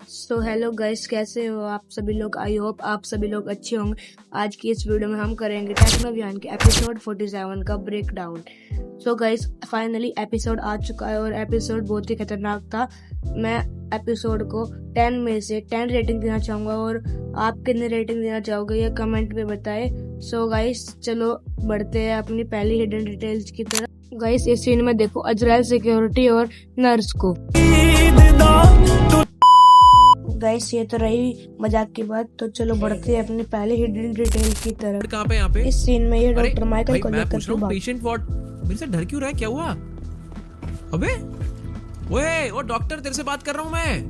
So hello guys, कैसे हो आप सभी लोग। आई होप आप सभी लोग अच्छे होंगे। आज की इस वीडियो में हम करेंगे टेक्नोव्यान के एपिसोड 47 का break down. So guys, finally episode आ चुका है और एपिसोड बहुत ही खतरनाक था। मैं एपिसोड को 10 में से 10 रेटिंग देना चाहूँगा और आप कितने रेटिंग देना चाहोगे ये कमेंट में बताएं। सो गाइस, चलो बढ़ते हैं अपनी पहली हिडन डिटेल्स की तरफ। गाइस, इस सीन में देखो अजराइल सिक्योरिटी और नर्स को। गाइस, ये तो रही मजाक की बात, तो चलो बढ़ते हैं अपनी पहले हिडन डिटेल की तरफ। कहाँ पे यहाँ पे? इस सीन में ये डॉक्टर माइकल को लेकर के पेशेंट वार्ड। मेरे से डर क्यों रहा है? क्या हुआ? अबे ओए, वो डॉक्टर, तेरे से बात कर रहा हूँ मैं।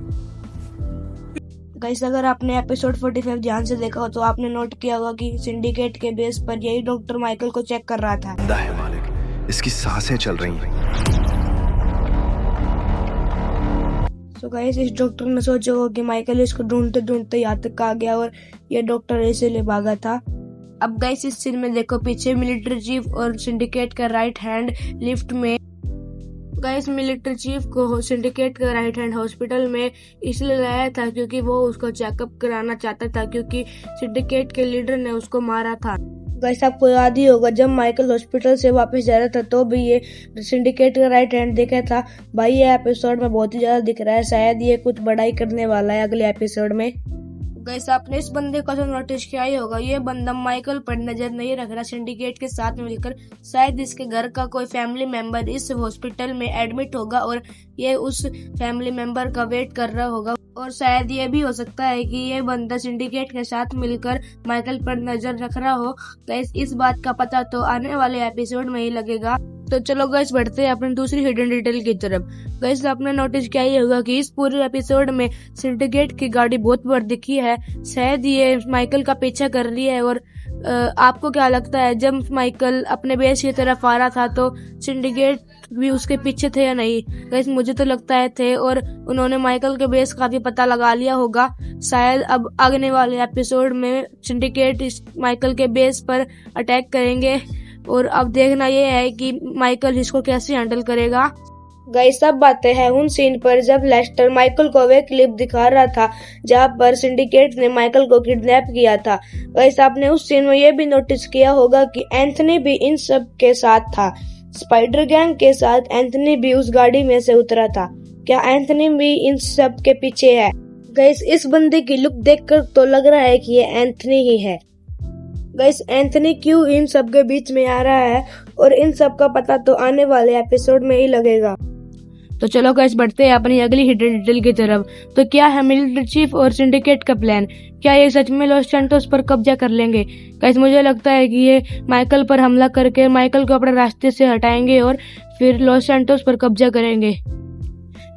गाइस, अगर आपने एपिसोड 45 ध्यान से देखा हो तो आपने नोट किया होगा कि सिंडिकेट के बेस पर यही डॉक्टर माइकल को चेक कर रहा था। जिंदा है मालिक, इसकी सांसें चल रही हैं। तो गाइस, इस डॉक्टर ने सोचा होगा कि माइकल इसको ढूंढते ढूंढते यहाँ तक आ गया और ये डॉक्टर इसीलिए भागा था। अब गाइस, इस सीन में देखो पीछे मिलिट्री चीफ और सिंडिकेट का राइट हैंड लिफ्ट में। गाइस, मिलिट्री चीफ को सिंडिकेट का राइट हैंड हॉस्पिटल में इसलिए लाया था क्योंकि वो उसको चेकअप कराना चाहता था, क्योंकि सिंडिकेट के लीडर ने उसको मारा था। गाइस, आपको याद ही होगा जब माइकल हॉस्पिटल से वापस जा रहा था तो भी ये सिंडिकेट का राइट हैंड देखा था। भाई, ये एपिसोड में बहुत ही ज्यादा दिख रहा है, शायद ये कुछ बड़ा ही करने वाला है अगले एपिसोड में। गाइस, आपने इस बंदे को तो नोटिस किया ही होगा, ये बंदा माइकल पर नजर नहीं रख रहा, सिंडिकेट के साथ मिलकर शायद इसके घर का कोई फैमिली मेंबर इस हॉस्पिटल में एडमिट होगा और ये उस फैमिली मेंबर का वेट कर रहा होगा। और शायद ये भी हो सकता है कि ये बंदा सिंडिकेट के साथ मिलकर माइकल पर नजर रख रहा हो। गाइस, इस बात का पता तो आने वाले एपिसोड में ही लगेगा। तो चलो गाइस, बढ़ते हैं अपनी दूसरी हिडन डिटेल की तरफ। गाइस, आपने नोटिस किया ही होगा कि इस पूरे एपिसोड में सिंडिकेट की गाड़ी बहुत बार दिखी है, शायद ये माइकल का पीछा कर रही है। और आपको क्या लगता है, जब माइकल अपने बेस की तरफ आ रहा था तो सिंडिकेट भी उसके पीछे थे या नहीं? गाइस, मुझे तो लगता है थे और उन्होंने माइकल के बेस का भी पता लगा लिया होगा। शायद अब आगने वाले एपिसोड में सिंडिकेट माइकल के बेस पर अटैक करेंगे और अब देखना ये है कि माइकल इसको कैसे हैंडल करेगा। गाइस, सब बातें हैं उन सीन पर जब लेस्टर माइकल को वे क्लिप दिखा रहा था जहां पर सिंडिकेट ने माइकल को किडनैप किया था। गाइस, आपने उस सीन में ये भी नोटिस किया होगा कि एंथनी भी इन सब के साथ था। स्पाइडर गैंग के साथ एंथनी भी उस गाड़ी में से उतरा था। क्या एंथनी भी इन सब के पीछे है? गाइस, इस बंदे की लुक देखकर तो लग रहा है कि ये एंथनी ही है। गाइस, एंथनी क्यों इन सब के बीच में आ रहा है और इन सब का पता तो आने वाले एपिसोड में ही लगेगा। तो चलो गाइस, बढ़ते हैं अपनी अगली हिडन डिटेल की तरफ। तो क्या है मिलिट्री चीफ और सिंडिकेट का प्लान? क्या ये सच में लॉस सैंटोस पर कब्जा कर लेंगे? गाइस, मुझे लगता है कि ये माइकल पर हमला करके माइकल को अपने रास्ते से हटाएंगे और फिर लॉस सैंटोस पर कब्जा करेंगे।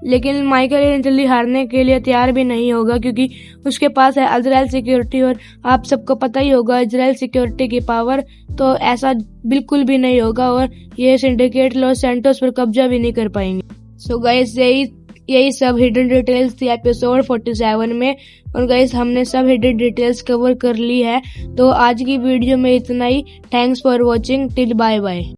लेकिन माइकल इतनी जल्दी हारने के लिए तैयार भी नहीं होगा, क्योंकि उसके पास है अजराइल सिक्योरिटी और आप सबको पता ही होगा अजराइल सिक्योरिटी की पावर। तो ऐसा बिल्कुल भी नहीं होगा और ये सिंडिकेट लॉस सैंटोस पर कब्जा भी नहीं कर पाएंगे। सो गाइस, यही सब हिडन डिटेल्स थी एपिसोड 47 में। और गाइस, हमने सब हिडन डिटेल्स कवर कर ली है। तो आज की वीडियो में इतना ही। Thanks for watching, till bye bye.